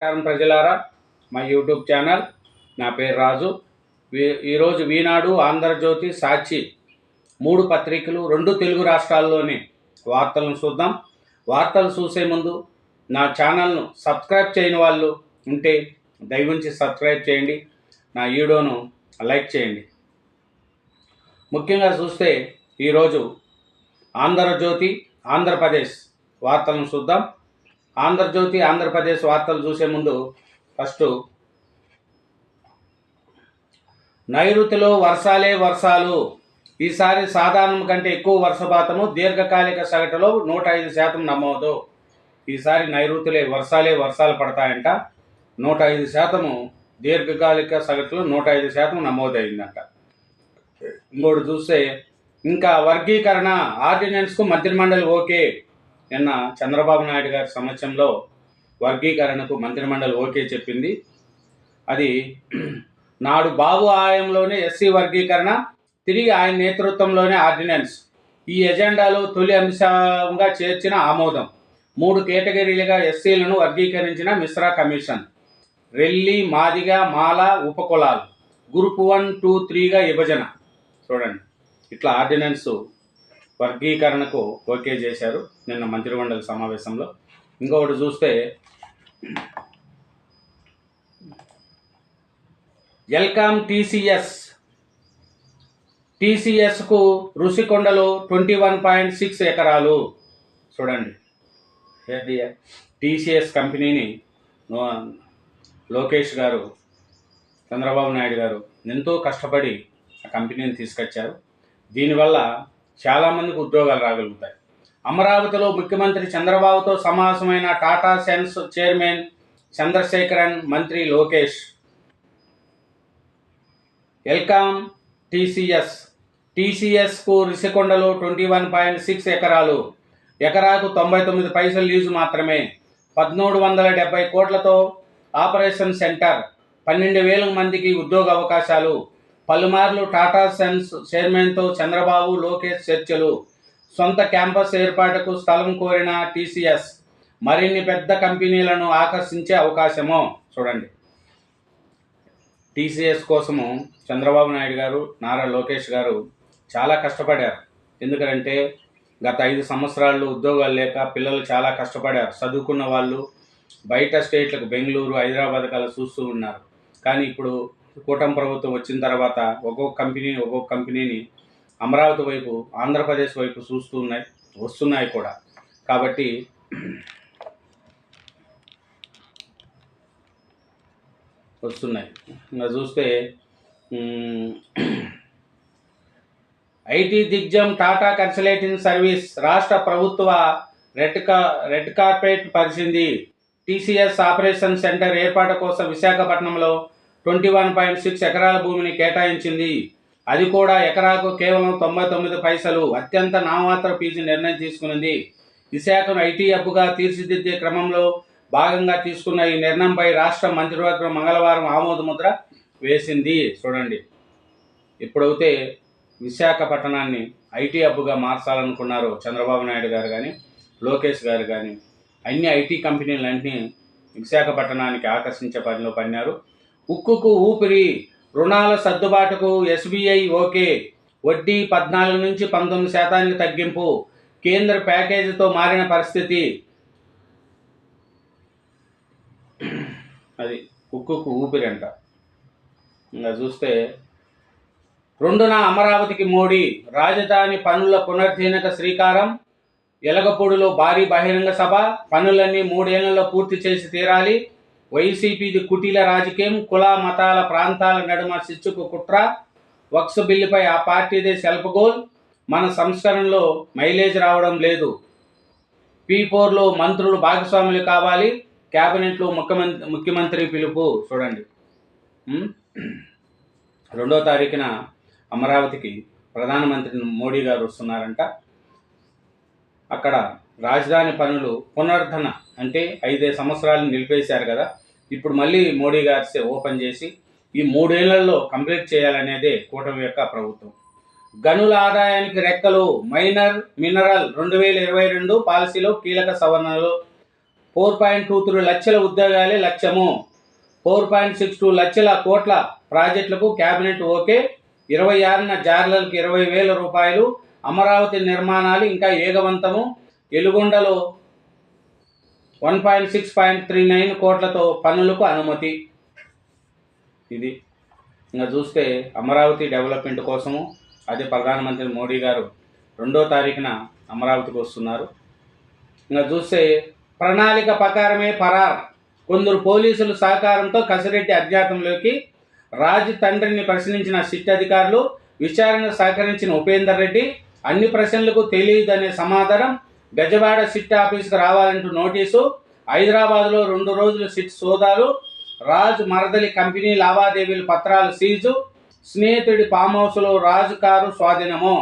నమస్కారం ప్రజలారా, మా యూట్యూబ్ ఛానల్. నా పేరు రాజు. ఈరోజు ఈనాడు, ఆంధ్రజ్యోతి, సాక్షి 3 పత్రికలు 2 తెలుగు రాష్ట్రాల్లోని వార్తలను చూద్దాం. వార్తలు చూసే ముందు నా ఛానల్ను సబ్స్క్రైబ్ చేయని వాళ్ళు ఉంటే దయవుంచి సబ్స్క్రైబ్ చేయండి, నా వీడియోను లైక్ చేయండి. ముఖ్యంగా చూస్తే ఈరోజు ఆంధ్రజ్యోతి, ఆంధ్రప్రదేశ్ వార్తలను చూద్దాం. ఆంధ్రజ్యోతి, ఆంధ్రప్రదేశ్ వార్తలు చూసే ముందు ఫస్ట్ నైరుతిలో వర్షాలు. ఈసారి సాధారణం కంటే ఎక్కువ వర్షపాతము, దీర్ఘకాలిక సగటులో 105% నమోదు. ఈసారి నైరుతిలో వర్షాలు పడతాయంట. 105%, దీర్ఘకాలిక సగటులో 105% నమోదైందంట. ఇంకోటి చూస్తే ఇంకా వర్గీకరణ ఆర్డినెన్స్కు మంత్రిమండలి ఓకే. నిన్న చంద్రబాబు నాయుడు గారి సమక్షంలో వర్గీకరణకు మంత్రిమండలి ఓకే చెప్పింది. అది నాడు బాబు హయాంలోనే ఎస్సీ వర్గీకరణ, తిరిగి ఆయన నేతృత్వంలోనే ఆర్డినెన్స్. ఈ ఎజెండాలో తొలి అంశంగా చేర్చిన ఆమోదం. 3 కేటగిరీలుగా ఎస్సీలను వర్గీకరించిన మిశ్రా కమిషన్. రెల్లి, మాదిగ, మాల, ఉపకులాలు గ్రూప్ 1, 2, 3గా విభజన. చూడండి, ఇట్లా ఆర్డినెన్స్ వర్గీకరణకు ఓకే చేశారు నిన్న మంత్రిమండలి సమావేశంలో. ఇంకొకటి చూస్తే వెల్కమ్ టీసీఎస్కు రుషికొండలో 21.6 ఎకరాలు. చూడండి, టీసీఎస్ కంపెనీని లోకేష్ గారు, చంద్రబాబు నాయుడు గారు ఎంతో కష్టపడి ఆ కంపెనీని తీసుకొచ్చారు. దీనివల్ల చాలామందికి ఉద్యోగాలు రాగలుగుతాయి. అమరావతిలో ముఖ్యమంత్రి చంద్రబాబుతో సమావేశమైన టాటా సెన్స్ చైర్మన్ చంద్రశేఖరన్, మంత్రి లోకేష్. వెల్కమ్ టీసీఎస్కు రిషికొండలో 21.6 ఎకరాలు. ఎకరాకు 99 పైసలు లీజు మాత్రమే. 1370 కోట్లతో ఆపరేషన్ సెంటర్. 12,000 మందికి ఉద్యోగ అవకాశాలు. పలుమార్లు టాటా సెన్స్ చైర్మన్తో చంద్రబాబు, లోకేష్ చర్చలు. సొంత క్యాంపస్ ఏర్పాటుకు స్థలం కోరిన టీసీఎస్. మరిన్ని పెద్ద కంపెనీలను ఆకర్షించే అవకాశమో. చూడండి, టీసీఎస్ కోసము చంద్రబాబు నాయుడు గారు, నారా లోకేష్ గారు చాలా కష్టపడారు. ఎందుకంటే గత 5 సంవత్సరాలు ఉద్యోగాలు లేక పిల్లలు చాలా కష్టపడారు. చదువుకున్న వాళ్ళు బయట స్టేట్లకు, బెంగళూరు, హైదరాబాద్ కల్లా చూస్తూ ఉన్నారు. కానీ ఇప్పుడు కూటమి ప్రభుత్వం వచ్చిన తర్వాత ఒక్కొక్క కంపెనీని అమరావతి వైపు, ఆంధ్రప్రదేశ్ వైపు వస్తున్నాయి కూడా. కాబట్టి వస్తున్నాయి. ఇంకా చూస్తే ఐటీ దిగ్గజం టాటా కన్సల్టింగ్ సర్వీస్ రాష్ట్ర ప్రభుత్వ రెడ్ కార్పెట్ పరిచింది. టీసీఎస్ ఆపరేషన్ సెంటర్ ఏర్పాటు కోసం విశాఖపట్నంలో 21.6 ఎకరాల భూమిని కేటాయించింది. అది కూడా ఎకరాకు కేవలం 99 పైసలు. అత్యంత నామాత్ర ఫీజు నిర్ణయం తీసుకున్నది. విశాఖను ఐటీ హబ్గా తీర్చిదిద్దే క్రమంలో భాగంగా తీసుకున్న ఈ నిర్ణయంపై రాష్ట్ర మంత్రివర్గం మంగళవారం ఆమోద ముద్ర వేసింది. చూడండి, ఇప్పుడైతే విశాఖపట్నాన్ని ఐటీ హబ్గా మార్చాలనుకున్నారు చంద్రబాబు నాయుడు గారు కానీ, లోకేష్ గారు కానీ. అన్ని ఐటీ కంపెనీలన్నీ విశాఖపట్నానికి ఆకర్షించే పనిలో పన్నారు. ఉక్కుకు ఊపిరి. రుణాల సర్దుబాటుకు ఎస్బీఐ ఓకే. వడ్డీ 14 నుంచి 19% తగ్గింపు. కేంద్ర ప్యాకేజీతో మారిన పరిస్థితి. అది ఉక్కుకు ఊపిరి అంట. ఇంకా చూస్తే 2న అమరావతికి మోడీ. రాజధాని పనుల పునరుద్ధరణకు శ్రీకారం. ఎలగపూడిలో భారీ బహిరంగ సభ. పనులన్నీ 3 ఏళ్లలో పూర్తి చేసి తీరాలి. వైసీపీది కుటీల రాజకీయం. కుల, మతాల, ప్రాంతాల నడుమ చిచ్చుకు కుట్ర. వక్స్ బిల్లుపై ఆ పార్టీదే సెల్ఫ్ గోల్. మన సంస్కరణలో మైలేజ్ రావడం లేదు. P4లో మంత్రులు భాగస్వాములు కావాలి. క్యాబినెట్లో ముఖ్యమంత్రి పిలుపు. చూడండి, 2వ తారీఖున అమరావతికి ప్రధానమంత్రి మోడీ గారు వస్తున్నారంట. అక్కడ రాజధాని పనులు పునరుద్ధరణ అంటే 5 సంవత్సరాలు నిలిపేశారు కదా. ఇప్పుడు మళ్ళీ మోడీ గారు ఓపెన్ చేసి ఈ 3 ఏళ్లలో కంప్లీట్ చేయాలనేదే కూటమి యొక్క ప్రభుత్వం. గనుల ఆదాయానికి రెక్కలు. మినరల్ 2022 పాలసీలో కీలక సవరణలు. 4.23 లక్షల ఉద్యోగాలే లక్ష్యము. 4.62 లక్షల కోట్ల ప్రాజెక్టులకు కేబినెట్ ఓకే. 26న జార్లకు 20,000 రూపాయలు. అమరావతి నిర్మాణాలు ఇంకా వేగవంతము. ఎలుగొండలో 1.6.39 కోట్లతో పనులకు అనుమతి. ఇది ఇంకా చూస్తే అమరావతి డెవలప్మెంట్ కోసము అదే ప్రధానమంత్రి మోడీ గారు 2వ తారీఖున అమరావతికి వస్తున్నారు. ఇంకా చూస్తే ప్రణాళిక ప్రకారమే పరార్. కొందరు పోలీసుల సహకారంతో కసిరెడ్డి అజ్ఞాతంలోకి. రాజు తండ్రిని ప్రశ్నించిన సిట్ అధికారులు. విచారణకు సహకరించిన ఉపేందర్ రెడ్డి. అన్ని ప్రశ్నలకు తెలియదనే సమాధానం. బెజవాడ సిట్ ఆఫీసుకు రావాలంటూ నోటీసు. హైదరాబాద్లో 2 రోజులు సిట్ సోదాలు. రాజు మరదలి కంపెనీ లావాదేవీల పత్రాలు సీజు. స్నేహితుడి ఫామ్ హౌస్లో రాజు కారు స్వాధీనము.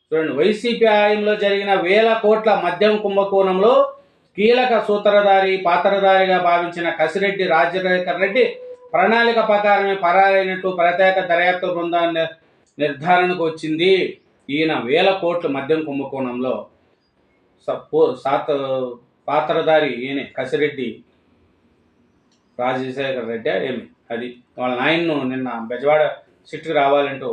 చూడండి, వైసీపీ హయాంలో జరిగిన 1,000 కోట్ల మద్యం కుంభకోణంలో కీలక సూత్రధారి పాత్రధారిగా భావించిన కసిరెడ్డి రాజశేఖర్ రెడ్డి ప్రణాళిక ప్రకారమే పరారైనట్టు ప్రత్యేక దర్యాప్తు బృందం నిర్ధారణకు వచ్చింది. ఈయన 1,000 కోట్ల మద్యం కుంభకోణంలో పాత్రధారి ఈయనే కసిరెడ్డి రాజశేఖర్ రెడ్డి ఏమి అది వాళ్ళ నాయన్ను నిన్న బెజవాడ సిట్కి రావాలంటూ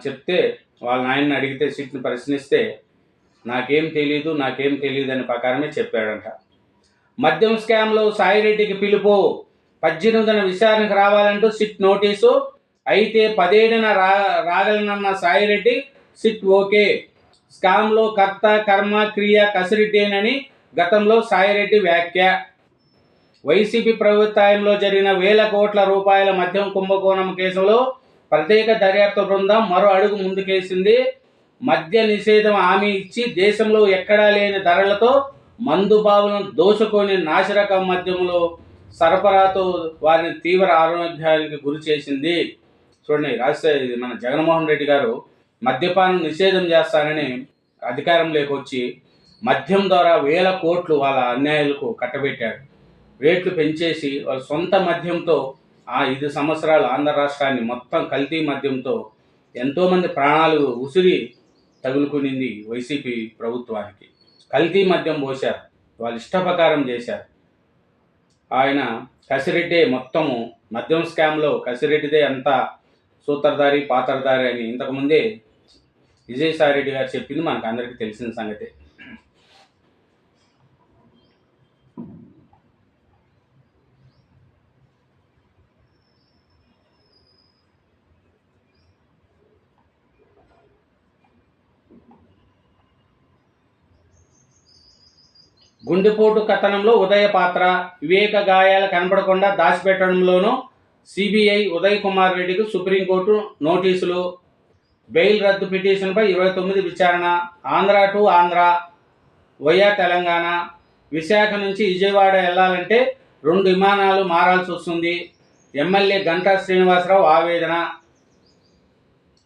చెప్తే వాళ్ళ నాయన్ని అడిగితే సిట్ని ప్రశ్నిస్తే నాకేం తెలియదు అనే ప్రకారమే చెప్పాడంట. మద్యం స్కామ్లో సాయిరెడ్డికి పిలుపు. 18న విచారణకు రావాలంటూ సిట్ నోటీసు. అయితే 17న రాగలనన్న సాయిరెడ్డి. SIT okay. స్కామ్లో కర్త కర్మ క్రియ కసిరెడ్డేనని గతంలో సాయిరెడ్డి వ్యాఖ్య. వైసీపీ ప్రభుత్వంలో జరిగిన 1,000 కోట్ల రూపాయల మద్యం కుంభకోణం కేసులో ప్రత్యేక దర్యాప్తు బృందం మరో అడుగు ముందుకేసింది. మద్య నిషేధం హామీ ఇచ్చి దేశంలో ఎక్కడా లేని ధరలతో మందు బావులను దోచుకొని నాసిరకం మద్యంలో సరఫరాతో వారిని తీవ్ర ఆరోగ్యానికి గురి చేసింది. చూడండి, మన జగన్మోహన్ రెడ్డి గారు మద్యపానం నిషేధం చేస్తానని అధికారంలోకి వచ్చి మద్యం ద్వారా 1,000 కోట్లు వాళ్ళ అన్యాయాలకు కట్టబెట్టాడు. రేట్లు పెంచేసి వాళ్ళ సొంత మద్యంతో 5 సంవత్సరాలు ఆంధ్ర రాష్ట్రాన్ని మొత్తం కల్తీ మద్యంతో ఎంతోమంది ప్రాణాలు ఉసిరి తగులుకునింది వైసీపీ ప్రభుత్వానికి. కల్తీ మద్యం పోశారు, వాళ్ళు ఇష్టప్రకారం చేశారు. ఆయన కసిరెడ్డే మొత్తము మద్యం స్కామ్లో కసిరెడ్డిదే అంతా సూత్రధారి పాత్రధారి అని ఇంతకుముందే విజయసాయిరెడ్డి గారు చెప్పింది మనకు అందరికీ తెలిసిన సంగతే. గుండెపోటు కథనంలో ఉదయ పాత్ర. వివేక గాయాలు కనపడకుండా దాచిపెట్టడంలోనూ సిబిఐ ఉదయ్ కుమార్ రెడ్డికి సుప్రీంకోర్టు నోటీసులు. బెయిల్ రద్దు పిటిషన్పై 29 విచారణ. Andhra to Andhra via Telangana. విశాఖ నుంచి విజయవాడ వెళ్లాలంటే 2 విమానాలు మారాల్సి వస్తుంది. ఎమ్మెల్యే గంటా శ్రీనివాసరావు ఆవేదన.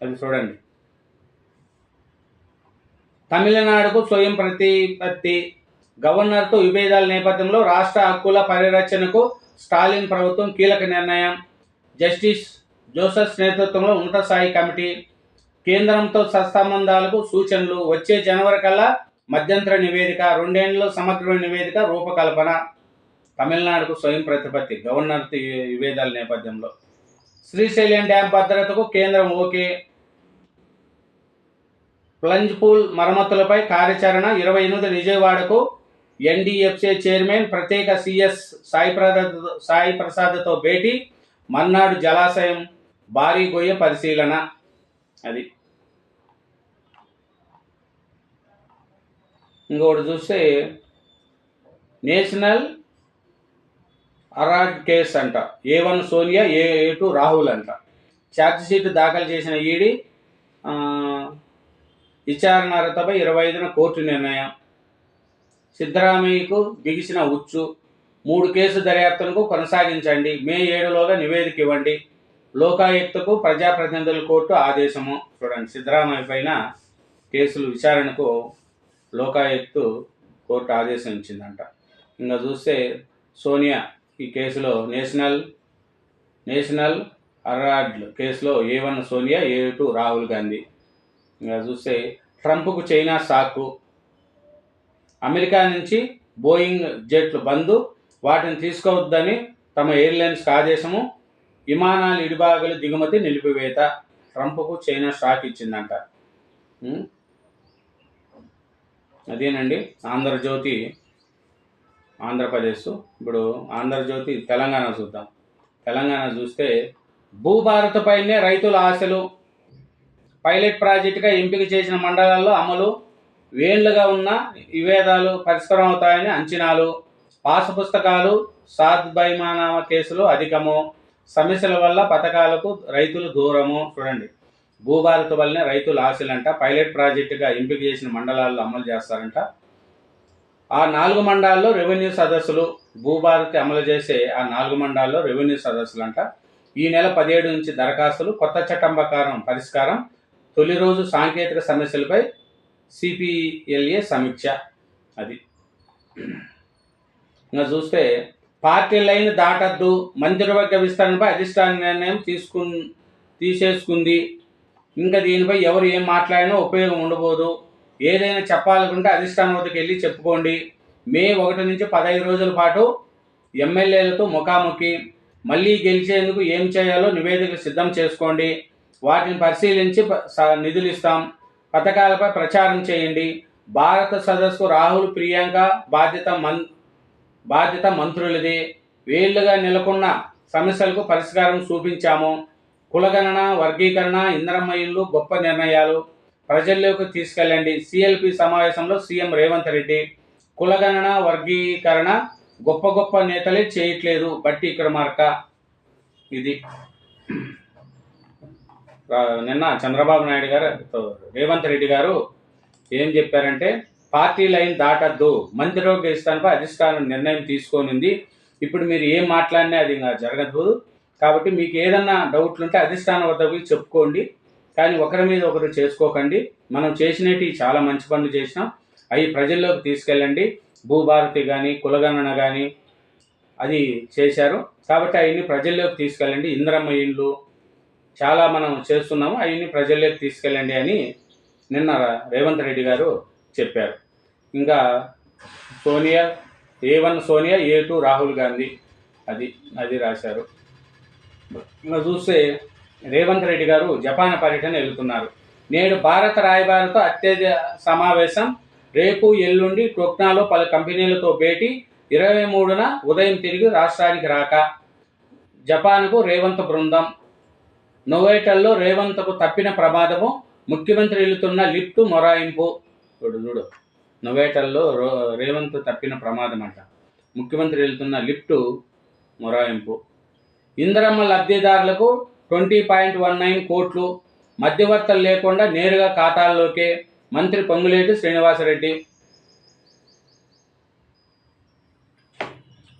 అది చూడండి. తమిళనాడుకు స్వయం ప్రతిపత్తి. గవర్నర్తో విభేదాల నేపథ్యంలో రాష్ట్ర హక్కుల పరిరక్షణకు స్టాలిన్ ప్రభుత్వం కీలక నిర్ణయం. జస్టిస్ జోసెఫ్ నేతృత్వంలో ఉన్నత స్థాయి కమిటీ. కేంద్రంతో సత్సంబంధాలకు సూచనలు. వచ్చే జనవరి కల్లా మధ్యంతర నివేదిక. 2 ఏళ్లలో సమగ్ర నివేదిక రూపకల్పన. తమిళనాడుకు స్వయం ప్రతిపత్తి గవర్నర్తో విభేదాల నేపథ్యంలో. శ్రీశైలం డ్యాం భద్రతకు కేంద్రం ఓకే. ప్లంజ్ పూల్ మరమ్మతులపై కార్యాచరణ. 28 విజయవాడకు ఎన్డీఎఫ్సీ చైర్మన్ ప్రత్యేక సిఎస్ సాయి ప్రసాద్తో భేటీ. మన్నాడు జలాశయం భారీ గొయ్య పరిశీలన. అది ఇంకొకటి చూస్తే నేషనల్ అవార్డ్ కేసు అంట. A1 సోనియా, A2 రాహుల్ అంట. ఛార్జ్షీట్ దాఖలు చేసిన ఈడీ విచారణ అర్హతపై 25న కోర్టు నిర్ణయం. సిద్ధరామయ్యకు బిగిసిన ఉచ్చు. 3 కేసు దర్యాప్తులకు కొనసాగించండి. మే 7లోగా నివేదిక ఇవ్వండి. లోకాయుక్తకు ప్రజాప్రతినిధుల కోర్టు ఆదేశము. చూడండి, సిద్ధరామయ్య పైన కేసులు విచారణకు లోకాయుక్త కోర్టు ఆదేశం ఇచ్చిందంట. ఇంకా చూస్తే సోనియా ఈ కేసులో నేషనల్ అవార్డ్ కేసులో A1 సోనియా, A2 రాహుల్ గాంధీ. ఇంకా చూస్తే ట్రంప్కు చైనా సాకు. అమెరికా నుంచి బోయింగ్ జెట్లు బంద్, వాటిని తీసుకోవద్దని తమ ఎయిర్లైన్స్కి ఆదేశము, విమానాల ఇడిబాగుల దిగుమతి నిలిపివేత. ట్రంప్కు చైనా షాక్ ఇచ్చిందంట. అదేనండి ఆంధ్రజ్యోతి ఆంధ్రప్రదేశ్. ఇప్పుడు ఆంధ్రజ్యోతి తెలంగాణ చూద్దాం. తెలంగాణ చూస్తే భూభారత్పైనే రైతుల ఆశలు, పైలట్ ప్రాజెక్టుగా ఎంపిక చేసిన మండలాల్లో అమలు, వేళ్లుగా ఉన్న విభేదాలు పరిష్కారం అవుతాయని అంచనాలు, పాసు పుస్తకాలు సాద్బైమానా కేసులు అధికము, సమస్యల వల్ల పథకాలకు రైతులు దూరము. చూడండి, భూభారత్ వల్లనే రైతుల ఆశలంట, పైలట్ ప్రాజెక్టుగా ఎంపిక చేసిన మండలాల్లో అమలు చేస్తారంట. ఆ 4 మండలాల్లో రెవెన్యూ సదస్సులు, భూభారతి అమలు చేసే ఆ 4 మండలాల్లో రెవెన్యూ సదస్సులు అంట. ఈ నెల 17 నుంచి దరఖాస్తులు, కొత్త చట్టం ప్రకారం పరిష్కారం, తొలి రోజు సాంకేతిక సమస్యలపై సిపిఎల్ఏ సమీక్ష. అది ఇంకా చూస్తే పార్టీ లైన్ దాటద్దు, మంత్రివర్గ విస్తరణపై అధిష్టాన నిర్ణయం తీసేసుకుంది. ఇంకా దీనిపై ఎవరు ఏం మాట్లాడినా ఉపయోగం ఉండబోదు. ఏదైనా చెప్పాలనుకుంటే అధిష్టానం వద్దకు వెళ్ళి చెప్పుకోండి. మే 1 నుంచి 15 రోజుల పాటు ఎమ్మెల్యేలతో ముఖాముఖి, మళ్ళీ గెలిచేందుకు ఏం చేయాలో నివేదికలు సిద్ధం చేసుకోండి. వాటిని పరిశీలించి నిధులు ఇస్తాం. పథకాలపై ప్రచారం చేయండి. భారత సదస్సు రాహుల్ ప్రియాంక బాధ్యత మంత్రులది. వేళ్లుగా నెలకొన్న సమస్యలకు పరిష్కారం చూపించాము. కులగణన, వర్గీకరణ, ఇందిరమ్మ ఇల్లు గొప్ప నిర్ణయాలు ప్రజల్లోకి తీసుకెళ్ళండి. సిఎల్పి సమావేశంలో సీఎం రేవంత్ రెడ్డి. కులగణన, వర్గీకరణ గొప్ప నేతలే చేయట్లేదు, బట్టి విక్రమార్క. ఇది నిన్న చంద్రబాబు నాయుడు గారు రేవంత్ రెడ్డి గారు ఏం చెప్పారంటే, పార్టీ లైన్ దాటద్దు, మంత్రివర్గ విస్తరణపై అధిష్టానం నిర్ణయం తీసుకోనుంది. ఇప్పుడు మీరు ఏం మాట్లాడినా అది ఇంకా జరగదు. కాబట్టి మీకు ఏదన్నా డౌట్లు ఉంటే అధిష్టానం వద్దకు చెప్పుకోండి, కానీ ఒకరి మీద ఒకరు చేసుకోకండి. మనం చేసినవి చాలా మంచి పనులు చేసినాం, అవి ప్రజల్లోకి తీసుకెళ్ళండి. భూభారతి కానీ కులగణన కానీ అది చేశారు, కాబట్టి అవన్నీ ప్రజల్లోకి తీసుకెళ్ళండి. ఇందిరమ్మ ఇండ్లు చాలా మనం చేస్తున్నాము, అవన్నీ ప్రజల్లోకి తీసుకెళ్ళండి అని నిన్న రేవంత్ రెడ్డి గారు చెప్పారు. ఇంకా సోనియా, A1 సోనియా, A2 రాహుల్ గాంధీ, అది రాశారు. ఇంకా చూస్తే రేవంత్ రెడ్డి గారు జపాన్ పర్యటన వెళుతున్నారు. నేడు భారత రాయబారితో అత్యధిక సమావేశం, రేపు ఎల్లుండి టోక్నాలో పలు కంపెనీలతో భేటీ, 23న ఉదయం తిరిగి రాష్ట్రానికి రాక. జపాన్కు రేవంత్ బృందం. నోవేటల్లో రేవంత్కు తప్పిన ప్రమాదము, ముఖ్యమంత్రి వెళుతున్న లిఫ్ట్ మొరాయింపు. చూడు నోవేటల్లో రేవంత్ తప్పిన ప్రమాదం అంట, ముఖ్యమంత్రి వెళుతున్న లిఫ్ట్ మొరాయింపు. ఇందిరమ్మ లబ్ధిదారులకు 20.19 కోట్లు, మధ్యవర్తులు లేకుండా నేరుగా ఖాతాల్లోకే, మంత్రి పొంగులేటి శ్రీనివాసరెడ్డి.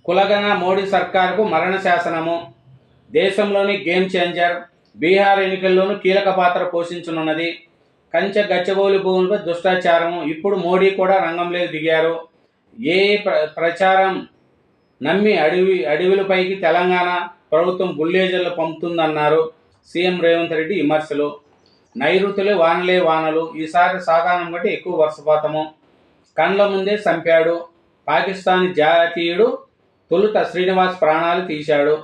కులగణన మోడీ సర్కారుకు మరణ శాసనము, దేశంలోని గేమ్ చేంజర్, బీహార్ ఎన్నికల్లోనూ కీలక పాత్ర పోషించనున్నది. కంచె గచ్చబౌలి భూములపై దుష్టాచారము, ఇప్పుడు మోడీ కూడా రంగంలోకి దిగారు. ఏ ప్రచారం నమ్మి అడవులపైకి తెలంగాణ ప్రభుత్వం బుల్డోజర్లు పంపుతుందన్నారు సీఎం రేవంత్ రెడ్డి విమర్శలు. నైరుతులే వానలే వానలు, ఈసారి సాధారణం కంటే ఎక్కువ వర్షపాతము. కండ్ల ముందే చంపాడు, పాకిస్తానీ జాతీయుడు తొలుత శ్రీనివాస్ ప్రాణాలు తీశాడు.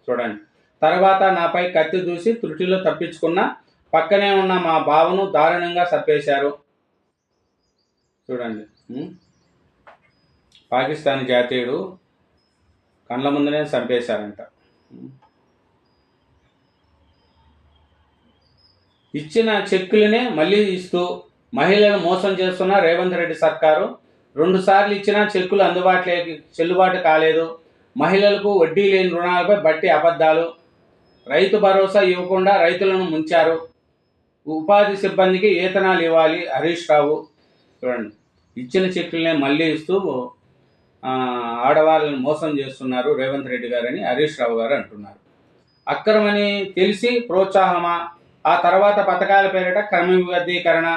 చూడండి, తర్వాత నాపై కత్తి దూసి త్రుటిలో తప్పించుకున్న పక్కనే ఉన్న మా బావను దారుణంగా చంపేశారు. చూడండి, పాకిస్తానీ జాతీయుడు కండ్ల ముందునే చంపేశారంట. ఇచ్చిన చెక్కులనే మళ్ళీ ఇస్తూ మహిళలను మోసం చేస్తున్న రేవంత్ రెడ్డి సర్కారు. 2 సార్లు ఇచ్చిన చెక్కులు చెల్లుబాటు కాలేదు. మహిళలకు వడ్డీ లేని రుణాలపై బట్టి అబద్ధాలు. రైతు భరోసా ఇవ్వకుండా రైతులను ముంచారు. ఉపాధి సిబ్బందికి వేతనాలు ఇవ్వాలి హరీష్ రావు. చూడండి, ఇచ్చిన చెక్కులనే మళ్ళీ ఇస్తూ ఆడవాళ్ళని మోసం చేస్తున్నారు రేవంత్ రెడ్డి గారని హరీష్ రావు గారు అంటున్నారు. అక్రమని తెలిసి ప్రోత్సాహమా, ఆ తర్వాత పథకాల పేరిట క్రమబద్ధీకరణ,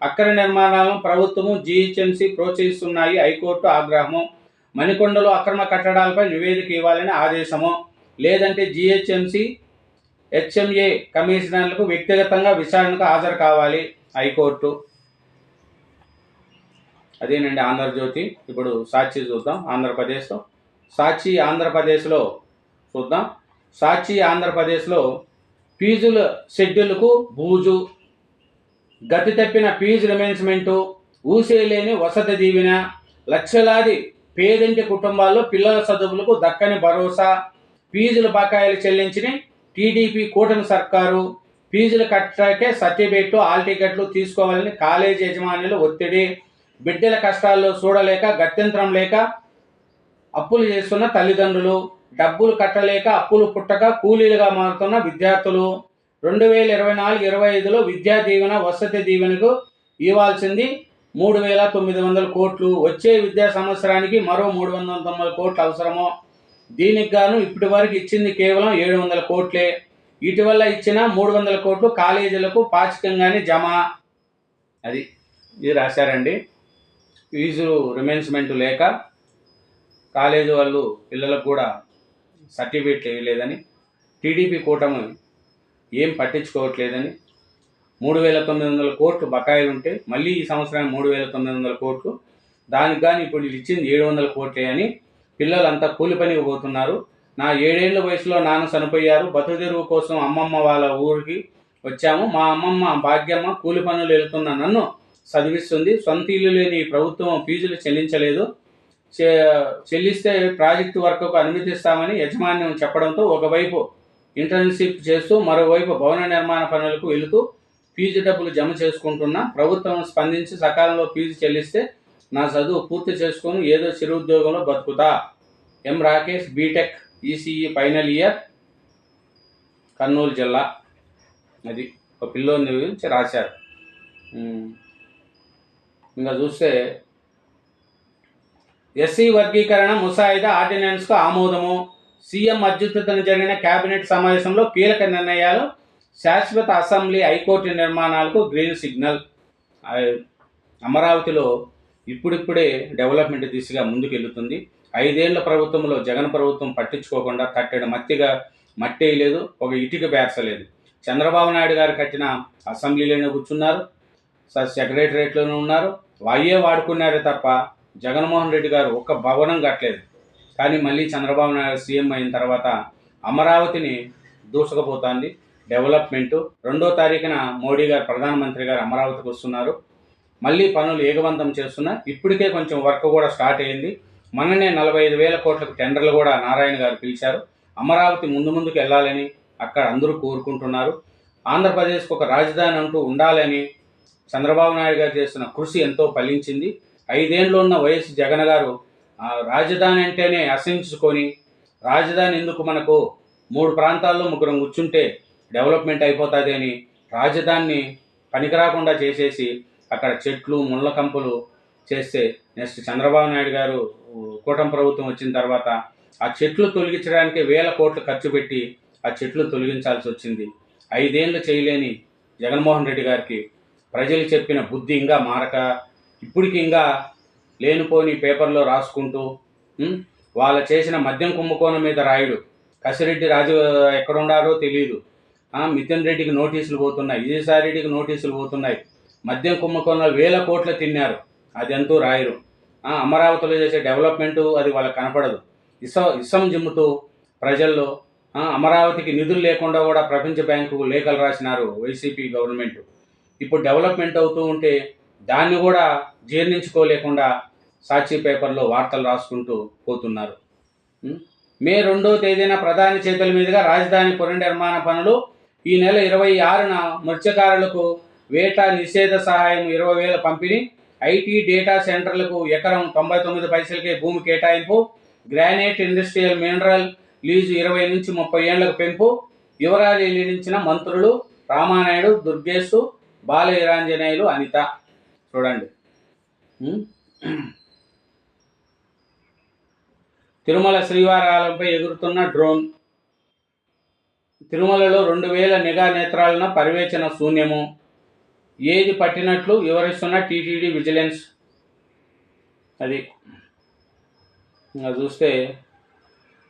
అక్రమ నిర్మాణాలను ప్రభుత్వము జీహెచ్ఎంసీ ప్రోత్సహిస్తున్నాయి, హైకోర్టు ఆగ్రహము. మణికొండలో అక్రమ కట్టడాలపై నివేదిక ఇవ్వాలని ఆదేశము, లేదంటే జీహెచ్ఎంసీ హెచ్ఎంఏ కమిషనర్లకు వ్యక్తిగతంగా విచారణకు హాజరు కావాలి, హైకోర్టు. అదేనండి ఆంధ్రజ్యోతి. ఇప్పుడు సాక్షి చూద్దాం. ఆంధ్రప్రదేశ్లో సాక్షి ఆంధ్రప్రదేశ్లో చూద్దాం. సాక్షి ఆంధ్రప్రదేశ్లో ఫీజుల షెడ్యూల్కు బూజు, గతి తప్పిన ఫీజు రిమెన్స్మెంటు, ఊసేలేని వసతి దీవెన, లక్షలాది పేదింటి కుటుంబాల్లో పిల్లల చదువులకు దక్కని భరోసా, ఫీజుల బకాయిలు చెల్లించిన టీడీపీ కూటమి సర్కారు, ఫీజులు కట్టకే సర్టిఫికెట్లు హాల్ టికెట్లు తీసుకోవాలని కాలేజీ యజమానులు ఒత్తిడి, బిడ్డల కష్టాల్లో చూడలేక గత్యంతరం లేక అప్పులు చేస్తున్న తల్లిదండ్రులు, డబ్బులు కట్టలేక అప్పులు పుట్టక కూలీలుగా మారుతున్న విద్యార్థులు, 2024-25లో విద్యా దీవెన వసతి దీవెనకు ఇవ్వాల్సింది 3,900 కోట్లు, వచ్చే విద్యా సంవత్సరానికి మరో 390 కోట్లు అవసరమో, దీనికి గాను ఇప్పటి వరకు ఇచ్చింది కేవలం 700 కోట్లే. ఇటీవల ఇచ్చిన 300 కోట్లు కాలేజీలకు పాక్షికంగానే జమ. ఇది రాశారండి. ఫీజు రిమెన్స్మెంట్ లేక కాలేజీ వాళ్ళు పిల్లలకు కూడా సర్టిఫికేట్లు ఇవ్వలేదని, టీడీపీ కూటమి ఏం పట్టించుకోవట్లేదని, 3,900 కోట్లు బకాయిలు ఉంటే మళ్ళీ ఈ సంవత్సరానికి 3,900 కోట్లు, దానికి కానీ ఇప్పుడు ఇచ్చింది 700 కోట్లే అని పిల్లలంతా కూలి పనికి పోతున్నారు. నా 7 ఏళ్ల వయసులో నాన్న చనిపోయారు, బతుకుదెరువు కోసం అమ్మమ్మ వాళ్ళ ఊరికి వచ్చాము, మా అమ్మమ్మ భాగ్యమ్మ కూలి పనులు వెళ్తున్న నన్ను చదివిస్తుంది, సొంత ఇల్లు లేని ప్రభుత్వం ఫీజులు చెల్లించలేదు, చెల్లిస్తే ప్రాజెక్టు వర్క్కు అనుమతిస్తామని యాజమాన్యం చెప్పడంతో ఒకవైపు ఇంటర్న్షిప్ చేస్తూ మరోవైపు భవన నిర్మాణ పనులకు వెళుతూ ఫీజు డబ్బులు జమ చేసుకుంటున్నా, ప్రభుత్వం స్పందించి సకాలంలో ఫీజు చెల్లిస్తే నా చదువు పూర్తి చేసుకొని ఏదో చిరు ఉద్యోగంలో బతుకుతా. M Rakesh, BTech ECE final year, Kurnool జిల్లా. అది ఒక పిల్లోని గురించి రాశారు. ఇంకా చూస్తే ఎస్సీ వర్గీకరణ ముసాయిదా ఆర్డినెన్స్కు ఆమోదము, సీఎం అధ్యక్షతన జరిగిన కేబినెట్ సమావేశంలో కీలక నిర్ణయాలు, శాశ్వత అసెంబ్లీ హైకోర్టు నిర్మాణాలకు గ్రీన్ సిగ్నల్. అమరావతిలో ఇప్పుడిప్పుడే డెవలప్మెంట్ దిశగా ముందుకెళ్తుంది. 5 ఏళ్ల ప్రభుత్వంలో జగన్ ప్రభుత్వం పట్టించుకోకుండా కట్టెడు మట్టి వేయలేదు, ఒక ఇటుక బేర్చలేదు. చంద్రబాబు నాయుడు గారు కట్టిన అసెంబ్లీలోనే కూర్చున్నారు, సెక్రటరియట్లోనే ఉన్నారు, అయ్యే వాడుకున్నారే తప్ప జగన్మోహన్ రెడ్డి గారు ఒక్క భవనం కట్టలేదు. కానీ మళ్ళీ చంద్రబాబు నాయుడు సీఎం అయిన తర్వాత అమరావతిని దూసుకుపోతుంది డెవలప్మెంటు. 2వ తారీఖున మోడీ గారు ప్రధానమంత్రి గారు అమరావతికి వస్తున్నారు, మళ్ళీ పనులు ఏగవంతం చేస్తున్నా. ఇప్పటికే కొంచెం వర్క్ కూడా స్టార్ట్ అయింది. మొన్ననే 45,000 కోట్లకు టెండర్లు కూడా నారాయణ గారు పిలిచారు. అమరావతి ముందుకు వెళ్ళాలని అక్కడ అందరూ కోరుకుంటున్నారు. ఆంధ్రప్రదేశ్కు ఒక రాజధాని అంటూ ఉండాలని చంద్రబాబు నాయుడు గారు చేస్తున్న కృషి ఎంతో ఫలించింది. 5 ఏళ్ళు ఉన్న వైఎస్ జగన్ గారు రాజధాని అంటేనే అసహించుకొని, రాజధాని ఎందుకు, మనకు 3 ప్రాంతాల్లో 3 కూర్చుంటే డెవలప్మెంట్ అయిపోతుంది అని రాజధానిని పనికిరాకుండా చేసేసి అక్కడ చెట్లు ముళ్ళ కంపులు చేస్తే, నెక్స్ట్ చంద్రబాబు నాయుడు గారు కూటమి ప్రభుత్వం వచ్చిన తర్వాత ఆ చెట్లు తొలగించడానికి 1,000 కోట్లు ఖర్చు పెట్టి ఆ చెట్లు తొలగించాల్సి వచ్చింది. 5 ఏళ్ళు చేయలేని జగన్మోహన్ రెడ్డి గారికి ప్రజలు చెప్పిన బుద్ధి ఇంకా మారక, ఇప్పటికి ఇంకా లేనిపోని పేపర్లో రాసుకుంటూ వాళ్ళ చేసిన మద్యం కుంభకోణం మీద రాయుడు, కసిరెడ్డి రాజు ఎక్కడున్నారో తెలియదు, మిథున్ రెడ్డికి నోటీసులు పోతున్నాయి, విజయసాయిరెడ్డికి నోటీసులు పోతున్నాయి, మద్యం కుంభకోణాలు 1,000 కోట్లు తిన్నారు, అది ఎంతో రాయరు. అమరావతిలో చేసే డెవలప్మెంటు అది వాళ్ళకి కనపడదు. ఇసం జిమ్ముతూ ప్రజల్లో అమరావతికి నిధులు లేకుండా కూడా ప్రపంచ బ్యాంకుకు లేఖలు రాసినారు వైసీపీ గవర్నమెంట్. ఇప్పుడు డెవలప్మెంట్ అవుతూ ఉంటే దాన్ని కూడా జీర్ణించుకోలేకుండా సాక్షి పేపర్లో వార్తలు రాసుకుంటూ పోతున్నారు. మే 2వ తేదీన ప్రధాని చేతుల మీదుగా రాజధాని పునర్నిర్మాణ పనులు, ఈ నెల 26న మత్స్యకారులకు వేటా నిషేధ సహాయం 20,000 పంపిణీ, ఐటీ డేటా సెంటర్లకు ఎకరం 99 పైసలకే భూమి కేటాయింపు, గ్రానైట్ ఇండస్ట్రియల్ మినరల్ లీజు 20 నుంచి 30 ఏళ్లకు పెంపు, యువరాజు వెల్లడించిన మంత్రులు రామానాయుడు, దుర్గేశు, బాలవీరాంజనేయులు, అనిత. చూడండి, తిరుమల శ్రీవారాలయంపై ఎగురుతున్న డ్రోన్, తిరుమలలో 2,000 నిఘా నేత్రాలను పర్యవేక్షణ శూన్యము, ఏది పట్టినట్లు వివరిస్తున్న టీటీడీ విజిలెన్స్. అది ఇంకా చూస్తే,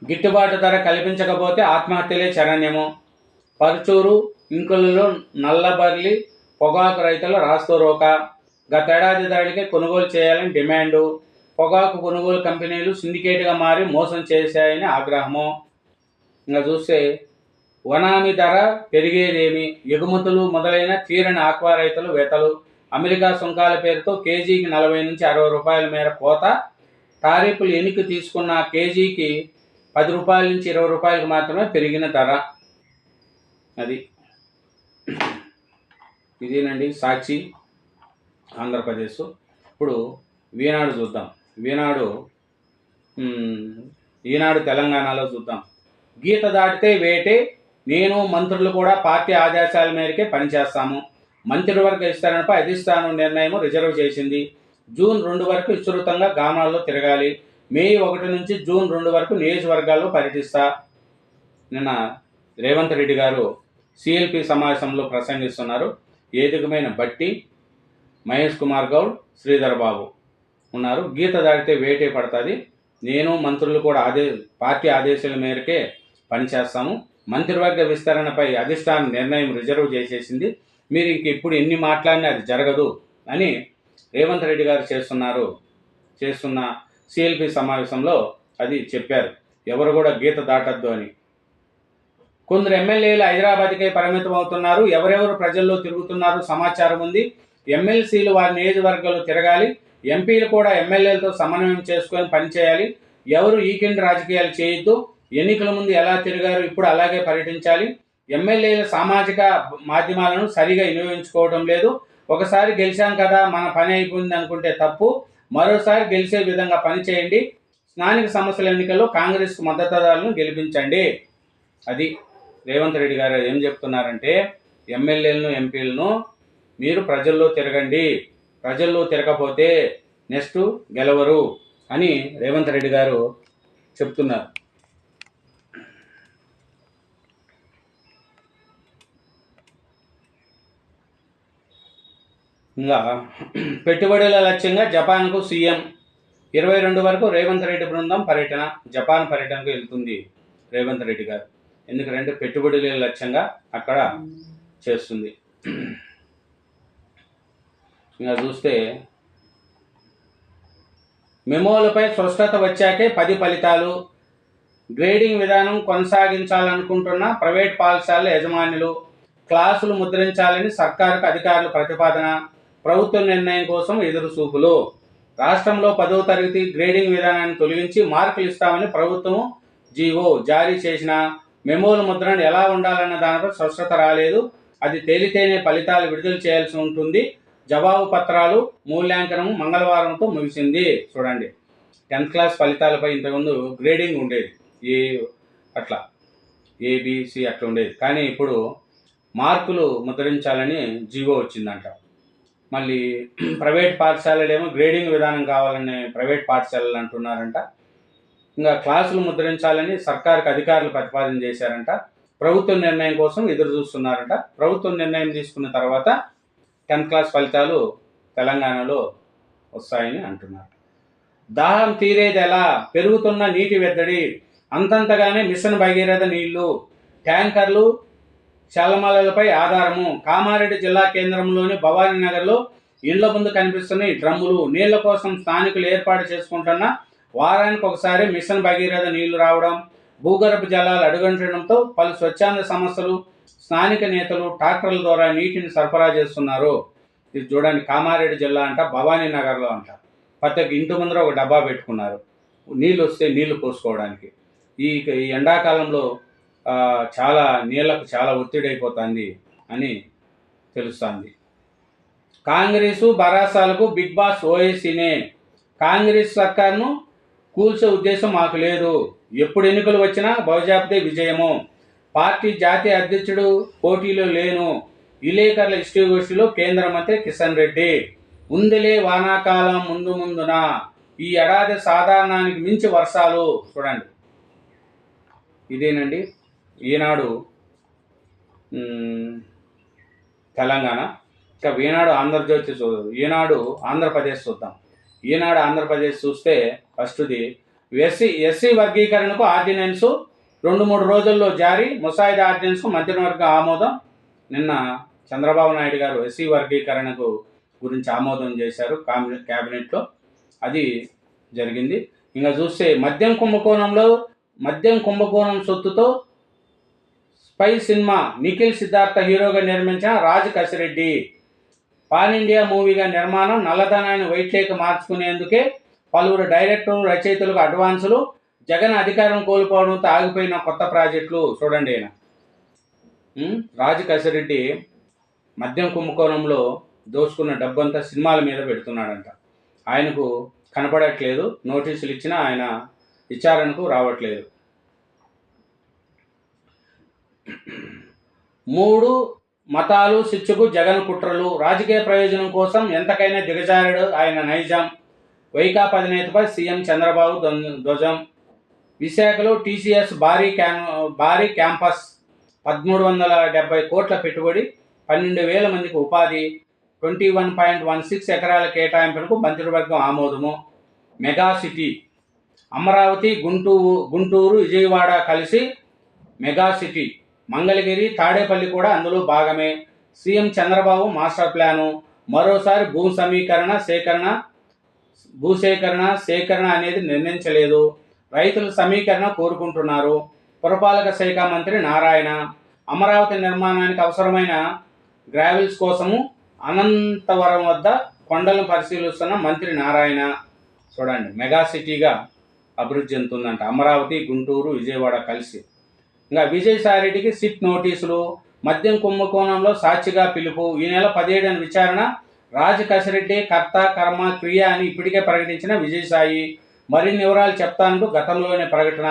గిట్టుబాటు ధర కల్పించకపోతే ఆత్మహత్యలే శరణ్యము, పరుచూరు ఇంకులలో నల్లబర్లి పొగాకు రైతుల రాస్తోరోక, గతేడాది ధరలకే కొనుగోలు చేయాలని డిమాండు. పొగాకు కొనుగోలు కంపెనీలు సిండికేట్గా మారి మోసం చేశాయని ఆగ్రహము. ఇంకా చూస్తే వనామి ధర పెరిగేదేమి, ఎగుమతులు మొదలైన తీరని ఆక్వా రైతులు వేతలు. అమెరికా సుంకాల పేరుతో కేజీకి 40 నుంచి 60 రూపాయల మేర కోత. టారిఫ్లు ఎన్నిక తీసుకున్న కేజీకి 10 రూపాయల నుంచి 20 రూపాయలకు మాత్రమే పెరిగిన ధర. అది ఇదేనండి సాక్షి ఆంధ్రప్రదేశ్. ఇప్పుడు ఈనాడు చూద్దాం. ఈనాడు తెలంగాణలో చూద్దాం. గీత దాటితే వేటే, నేను మంత్రులు కూడా పార్టీ ఆదేశాల మేరకే పనిచేస్తాము. మంత్రివర్గ విస్తరణపై అధిష్టానం నిర్ణయం రిజర్వ్ చేసింది. జూన్ 2 వరకు విస్తృతంగా గ్రామాల్లో తిరగాలి. మే 1 నుంచి జూన్ 2 వరకు నియోజకవర్గాల్లో పర్యటిస్తా. నిన్న రేవంత్ రెడ్డి గారు సిఎల్పి సమావేశంలో ప్రసంగిస్తున్నారు. ఏదికమైన బట్టి, మహేష్ కుమార్ గౌడ్, శ్రీధర్ బాబు ఉన్నారు. గీత దాటితే వేటే పడుతుంది. నేను మంత్రులు కూడా పార్టీ ఆదేశాల మేరకే పనిచేస్తాము. మంత్రివర్గ విస్తరణపై అధిష్టానం నిర్ణయం రిజర్వ్ చేసేసింది. మీరు ఇంక ఇప్పుడు ఎన్ని మాట్లాడినా అది జరగదు అని రేవంత్ రెడ్డి గారు చేస్తున్న సిఎల్పి సమావేశంలో అది చెప్పారు. ఎవరు కూడా గీత దాటద్దు అని. కొందరు ఎమ్మెల్యేలు హైదరాబాద్కే పరిమితం అవుతున్నారు. ఎవరెవరు ప్రజల్లో తిరుగుతున్నారు సమాచారం ఉంది. ఎమ్మెల్సీలు వారి నియోజకవర్గాల్లో తిరగాలి. ఎంపీలు కూడా ఎమ్మెల్యేలతో సమన్వయం చేసుకొని పనిచేయాలి. ఎవరు ఈకెండ్ రాజకీయాలు చేయొద్దు. ఎన్నికల ముందు ఎలా తిరిగారు ఇప్పుడు అలాగే పర్యటించాలి. ఎమ్మెల్యేల సామాజిక మాధ్యమాలను సరిగా వినియోగించుకోవడం లేదు. ఒకసారి గెలిచాం కదా మన పని అయిపోయింది అనుకుంటే తప్పు. మరోసారి గెలిచే విధంగా పనిచేయండి. స్థానిక సమస్యల ఎన్నికల్లో కాంగ్రెస్ మద్దతుదారులను గెలిపించండి. అది రేవంత్ రెడ్డి గారు ఏం చెప్తున్నారంటే, ఎమ్మెల్యేలను ఎంపీలను మీరు ప్రజల్లో తిరగండి, ప్రజల్లో తిరగకపోతే నెక్స్ట్ గెలవరు అని రేవంత్ రెడ్డి గారు చెప్తున్నారు. ఇంకా పెట్టుబడుల లక్ష్యంగా జపాన్కు సీఎం 22 వరకు రేవంత్ రెడ్డి బృందం పర్యటన. జపాన్ పర్యటనకు వెళ్తుంది రేవంత్ రెడ్డి గారు. ఎందుకంటే పెట్టుబడుల లక్ష్యంగా అక్కడ చేస్తుంది. ఇంకా చూస్తే మెమోలపై స్పష్టత వచ్చాకే 10 ఫలితాలు. గ్రేడింగ్ విధానం కొనసాగించాలనుకుంటున్న ప్రైవేట్ పాఠశాలల యజమానులు. క్లాసులు ముద్రించాలని సర్కారుకు అధికారుల ప్రతిపాదన. ప్రభుత్వ నిర్ణయం కోసం ఎదురుచూపులు. రాష్ట్రంలో 10వ తరగతి గ్రేడింగ్ విధానాన్ని తొలగించి మార్కులు ఇస్తామని ప్రభుత్వం జీవో జారీ చేసిన మెమోల ముద్రణ ఎలా ఉండాలన్న దానిపై స్పష్టత రాలేదు. అది తేలితేనే ఫలితాలు విడుదల చేయాల్సి ఉంటుంది. జవాబు పత్రాలు మూల్యాంకనం మంగళవారంతో ముగిసింది. చూడండి, 10th క్లాస్ ఫలితాలపై ఇంతకుముందు గ్రేడింగ్ ఉండేది, అట్లా ఏబిసి అట్లా ఉండేది. కానీ ఇప్పుడు మార్కులు ముద్రించాలని జీవో వచ్చిందంట. మళ్ళీ ప్రైవేట్ పాఠశాలలేమో గ్రేడింగ్ విధానం కావాలని ప్రైవేట్ పాఠశాలలు అంటున్నారంట. ఇంకా క్లాసులు ముద్రించాలని సర్కారుకు అధికారులు ప్రతిపాదన చేశారంట. ప్రభుత్వ నిర్ణయం కోసం ఎదురు చూస్తున్నారంట. ప్రభుత్వం నిర్ణయం తీసుకున్న తర్వాత 10th క్లాస్ ఫలితాలు తెలంగాణలో వస్తాయని అంటున్నారు. దాహం తీరేది ఎలా? పెరుగుతున్న నీటి వెద్దడి. అంతంతగానే మిషన్ భగీరథ నీళ్లు, ట్యాంకర్లు, చల్లమలలపై ఆధారము. కామారెడ్డి జిల్లా కేంద్రంలోని భవానీ నగర్లో ఇళ్ల ముందు కనిపిస్తున్న ఈ డ్రమ్ములు. నీళ్ల కోసం స్థానికులు ఏర్పాటు చేసుకుంటున్న వారానికి ఒకసారి మిషన్ భగీరథ నీళ్లు రావడం, భూగర్భ జలాలు అడుగంటడంతో పలు స్వచ్ఛంద సంస్థలు, స్థానిక నేతలు ట్రాక్టర్ల ద్వారా నీటిని సరఫరా చేస్తున్నారు. ఇది చూడండి, కామారెడ్డి జిల్లా అంట, భవానీ నగర్లో అంట. ప్రతి ఇంటి ముందర ఒక డబ్బా పెట్టుకున్నారు నీళ్ళు వస్తే నీళ్లు పోసుకోవడానికి. ఈ ఎండాకాలంలో నీళ్లకు చాలా ఒత్తిడి అయిపోతుంది అని తెలుస్తుంది. కాంగ్రెసు భరాసాలకు బిగ్ బాస్ ఓవైసీనే. కాంగ్రెస్ సర్కార్ను కూల్చే ఉద్దేశం మాకు లేదు. ఎప్పుడు ఎన్నికలు వచ్చినా బహుజాపదే విజయము. పార్టీ జాతీయ అధ్యక్షుడు పోటీలో లేను. విలేకరుల ఇష్టిగోష్ఠిలో కేంద్ర మంత్రి కిషన్ రెడ్డి. ఉందిలే వానాకాలం ముందున. ఈ ఏడాది సాధారణానికి మించి వర్షాలు. చూడండి, ఇదేనండి ఈనాడు తెలంగాణ. ఇంకా ఈనాడు ఆంధ్రజ్యోతి ఈనాడు ఆంధ్రప్రదేశ్ చూద్దాం. ఈనాడు ఆంధ్రప్రదేశ్ చూస్తే ఫస్ట్ది ఎస్సీ వర్గీకరణకు ఆర్డినెన్సు 2-3 రోజుల్లో జారీ. ముసాయిదా ఆర్డినెన్స్కు మంత్రివర్గ ఆమోదం. నిన్న చంద్రబాబు నాయుడు గారు ఎస్సీ వర్గీకరణకు గురించి ఆమోదం చేశారు క్యాబినెట్లో. అది జరిగింది. ఇంకా చూస్తే మద్యం కుంభకోణం సొత్తుతో స్పై సినిమా నిఖిల్ సిద్ధార్థ హీరోగా నిర్మించిన రాజ్ కసిరెడ్డి పాన్ ఇండియా మూవీగా నిర్మాణం. నల్లధనాన్ని వైట్లేకి మార్చుకునేందుకే పలువురు డైరెక్టర్లు రచయితలకు అడ్వాన్సులు. జగన్ అధికారం కోల్పోవడంతో ఆగిపోయిన కొత్త ప్రాజెక్టులు. చూడండి, ఆయన రాజ్ కసిరెడ్డి మద్యం కుంభకోణంలో దోచుకున్న డబ్బంతా సినిమాల మీద పెడుతున్నాడంట. ఆయనకు కనపడట్లేదు, నోటీసులు ఇచ్చినా ఆయన విచారణకు రావట్లేదు. 3 మతాలు శిక్షకు జగన్ కుట్రలు. రాజకీయ ప్రయోజనం కోసం ఎంతకైనా దిగజారాడు ఆయన నైజాం. వైకాపా అధినేతపై సీఎం చంద్రబాబు ధ్వజం. విశాఖలో టీసీఎస్ భారీ క్యాంపస్. 1370 కోట్ల పెట్టుబడి, 12,000 మందికి ఉపాధి. 21.16 ఎకరాల కేటాయింపులకు మంత్రివర్గం ఆమోదము. మెగా సిటీ అమరావతి, గుంటూరు, విజయవాడ కలిసి మెగా సిటీ. మంగళగిరి, తాడేపల్లి కూడా అందులో భాగమే. CM Chandrababu master plan. మరోసారి భూసేకరణ సేకరణ అనేది నిర్ణయించలేదు. రైతుల సమీకరణ కోరుకుంటున్నారు. పురపాలక శాఖ మంత్రి నారాయణ. అమరావతి నిర్మాణానికి అవసరమైన గ్రావెల్స్ కోసము అనంతవరం వద్ద కొండలను పరిశీలిస్తున్న మంత్రి నారాయణ. చూడండి, మెగా సిటీగా అభివృద్ధి చెందుతుందంట అమరావతి, గుంటూరు, విజయవాడ కలిసి. ఇంకా విజయసాయిరెడ్డికి సిట్ నోటీసులు. మద్యం కుంభకోణంలో సాక్షిగా పిలుపు. ఈ నెల 17న విచారణ. రాజ్ కసిరెడ్డి కర్త కర్మ క్రియ అని ఇప్పటికే ప్రకటించిన విజయసాయి మరిన్ని వివరాలు చెప్తానంటూ గతంలోనే ప్రకటన.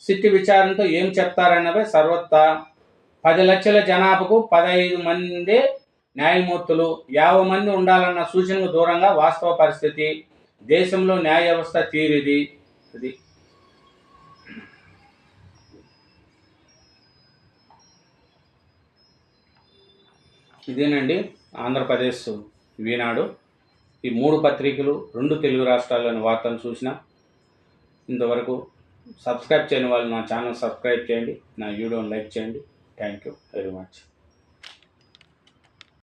సిట్ విచారణతో ఏం చెప్తారన్నవే సర్వత్రా. 10 లక్షల జనాభాకు 15 మందే న్యాయమూర్తులు, 50 మంది ఉండాలన్న సూచనకు దూరంగా వాస్తవ పరిస్థితి. దేశంలో న్యాయ వ్యవస్థ తీరిది. ఇదేనండి ఆంధ్రప్రదేశ్ ఈనాడు. ఈ 3 పత్రికలు 2 తెలుగు రాష్ట్రాల్లోని వార్తలు చూసినా. ఇంతవరకు సబ్స్క్రైబ్ చేయని వాళ్ళు నా ఛానల్ సబ్స్క్రైబ్ చేయండి, నా వీడియోని లైక్ చేయండి. Thank you very much.